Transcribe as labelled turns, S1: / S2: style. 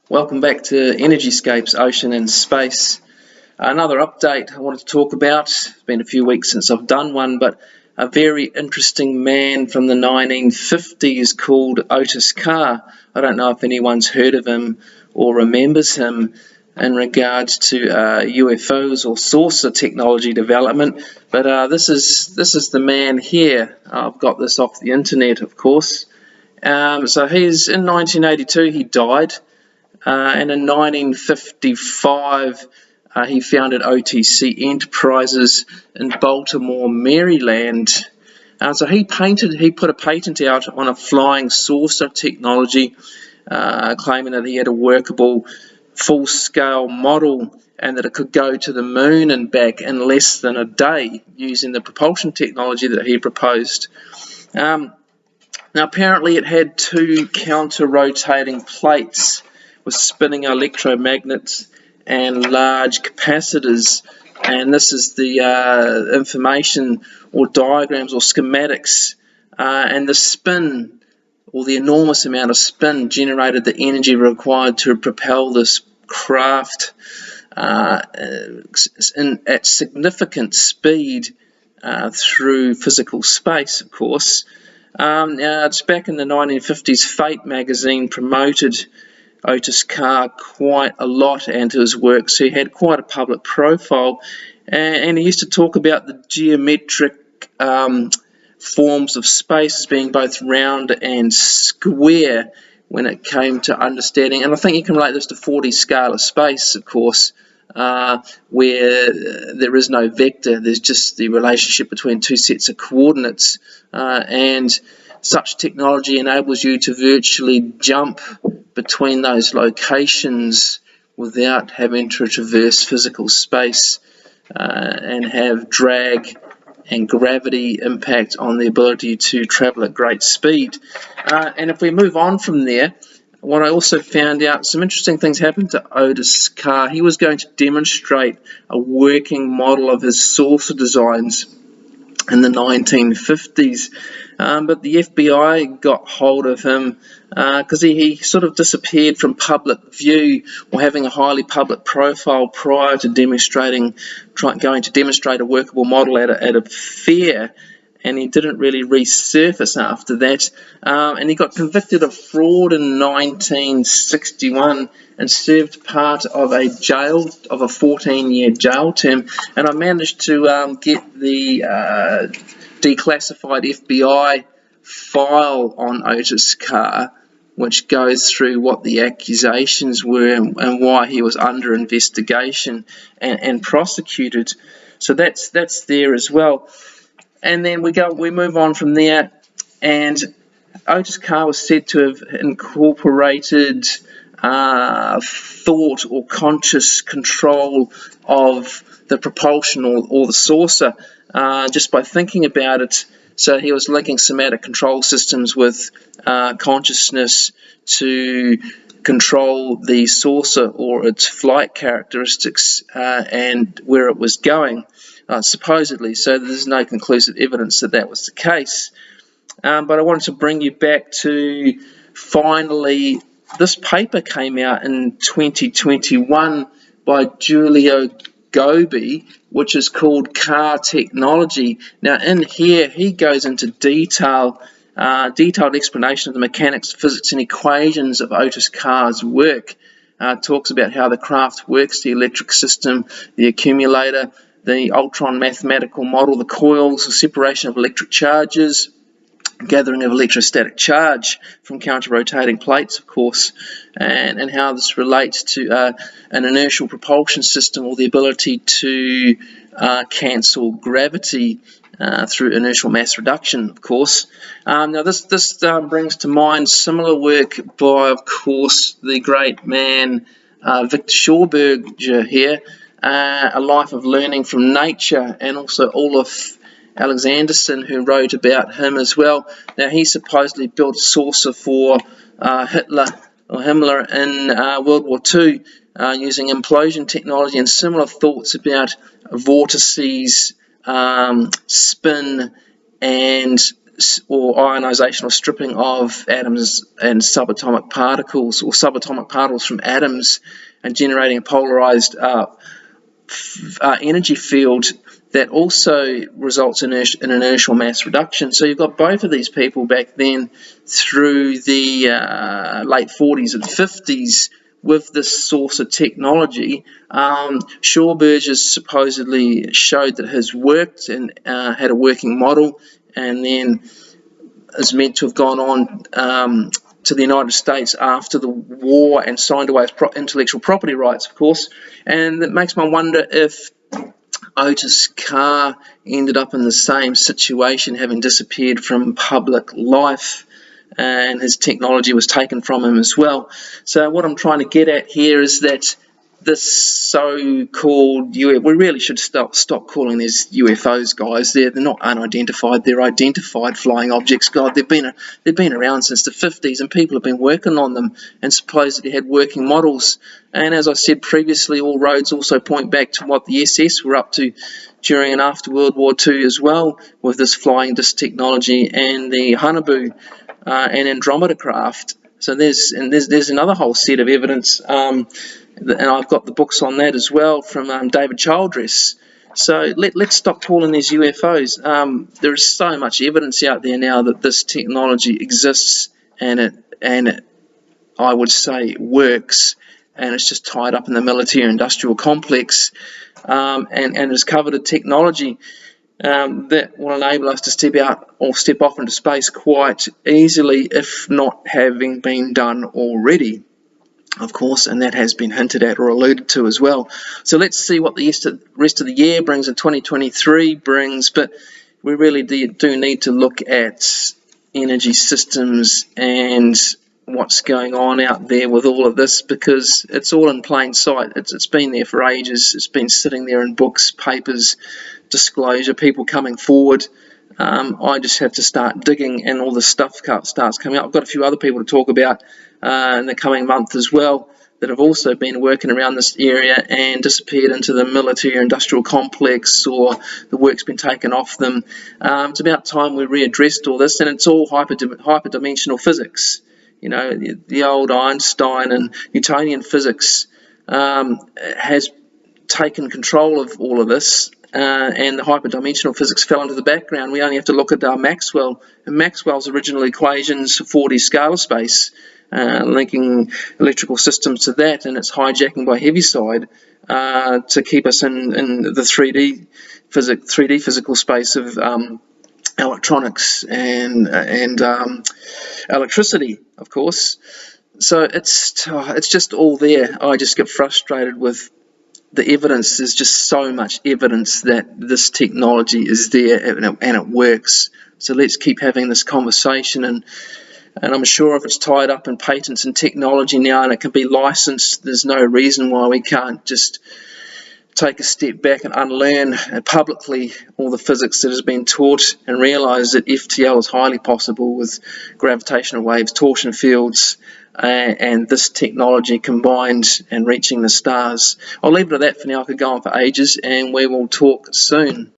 S1: Welcome back to Energyscapes, Ocean and Space. Another update I wanted to talk about. It's been a few weeks since I've done one, but a very interesting man from the 1950s called Otis Carr. I don't know if anyone's heard of him or remembers him in regards to UFOs or saucer technology development, but this is the man here. I've got this off the internet, of course. So he's in 1982 he died. And in 1955, he founded OTC Enterprises in Baltimore, Maryland. So he put a patent out on a flying saucer technology, claiming that he had a workable full-scale model and that it could go to the moon and back in less than a day using the propulsion technology that he proposed. Now, apparently it had two counter-rotating plates with spinning electromagnets and large capacitors, and this is the information or diagrams or schematics, and the spin or the enormous amount of spin generated the energy required to propel this craft at significant speed through physical space, of course. It's back in the 1950s, Fate magazine promoted Otis Carr quite a lot and his work, so he had quite a public profile, and he used to talk about the geometric forms of space as being both round and square when it came to understanding, and I think you can relate this to 4D scale of space, of course, where there is no vector, there's just the relationship between two sets of coordinates, and such technology enables you to virtually jump between those locations without having to traverse physical space and have drag and gravity impact on the ability to travel at great speed. And if we move on from there, what I also found out, some interesting things happened to Otis Carr. He was going to demonstrate a working model of his saucer designs in the 1950s, but the FBI got hold of him because he sort of disappeared from public view or having a highly public profile prior to going to demonstrate a workable model at a fair, and he didn't really resurface after that, and he got convicted of fraud in 1961 and served part of a 14-year jail term. And I managed to get the declassified FBI file on Otis Carr, which goes through what the accusations were and why he was under investigation and prosecuted. So that's there as well. And then we move on from there, and Otis Carr was said to have incorporated thought or conscious control of the propulsion or the saucer just by thinking about it. So he was linking somatic control systems with consciousness to control the saucer or its flight characteristics and where it was going, supposedly. So there's no conclusive evidence that that was the case. But I wanted to bring you back to, finally, this paper came out in 2021 by Julio Gobbi, which is called Carr Technology. Now in here he goes into detailed explanation of the mechanics, physics and equations of Otis Carr's work. Talks about how the craft works, the electric system, the accumulator, the Ultron mathematical model, the coils, the separation of electric charges, gathering of electrostatic charge from counter-rotating plates, of course, and how this relates to an inertial propulsion system, or the ability to cancel gravity through inertial mass reduction, of course. Now this brings to mind similar work by, of course, the great man Victor Schauberger here, A Life of Learning from Nature, and also Olaf Alexanderson, who wrote about him as well. Now he supposedly built a saucer for Himmler in World War II using implosion technology, and similar thoughts about vortices, spin, and or ionization or stripping of atoms and subatomic particles, or subatomic particles from atoms, and generating a polarized energy field that also results in an inertial mass reduction. So you've got both of these people back then through the late 40s and 50s with this source of technology. Burgess supposedly showed that his worked and had a working model, and then is meant to have gone on to the United States after the war and signed away his intellectual property rights, of course. And it makes me wonder if Otis Carr ended up in the same situation, having disappeared from public life, and his technology was taken from him as well. So what I'm trying to get at here is that this so-called UFO, we really should stop calling these UFOs, guys. They're not unidentified. They're identified flying objects. God, they've been around since the 50s, and people have been working on them and supposedly had working models. And as I said previously, all roads also point back to what the SS were up to during and after World War II as well, with this flying disc technology and the Haunebu and Andromeda craft. So there's another whole set of evidence, and I've got the books on that as well from David Childress. So let's stop calling these UFOs. There is so much evidence out there now that this technology exists, and it I would say works, and it's just tied up in the military-industrial complex, and is coveted technology that will enable us to step out or step off into space quite easily, if not having been done already, of course, and that has been hinted at or alluded to as well. So let's see what the rest of the year brings and 2023 brings, but we really do need to look at energy systems and what's going on out there with all of this, because it's all in plain sight. It's been there for ages. It's been sitting there in books, papers, disclosure, people coming forward. I just have to start digging, and all this stuff starts coming up. I've got a few other people to talk about in the coming month as well that have also been working around this area and disappeared into the military-industrial complex, or the work's been taken off them. It's about time we readdressed all this, and it's all hyperdimensional physics. You know, the old Einstein and Newtonian physics has taken control of all of this, and the hyperdimensional physics fell into the background. We only have to look at Maxwell and Maxwell's original equations for 4D scalar space, linking electrical systems to that, and its hijacking by Heaviside to keep us in the 3D physical space of electronics and electricity, of course. So it's just all there. I just get frustrated with the evidence. There's just so much evidence that this technology is there and it works. So let's keep having this conversation, and I'm sure if it's tied up in patents and technology now and it can be licensed, there's no reason why we can't just take a step back and unlearn publicly all the physics that has been taught, and realise that FTL is highly possible with gravitational waves, torsion fields, and this technology combined and reaching the stars. I'll leave it at that for now. I could go on for ages, and we will talk soon.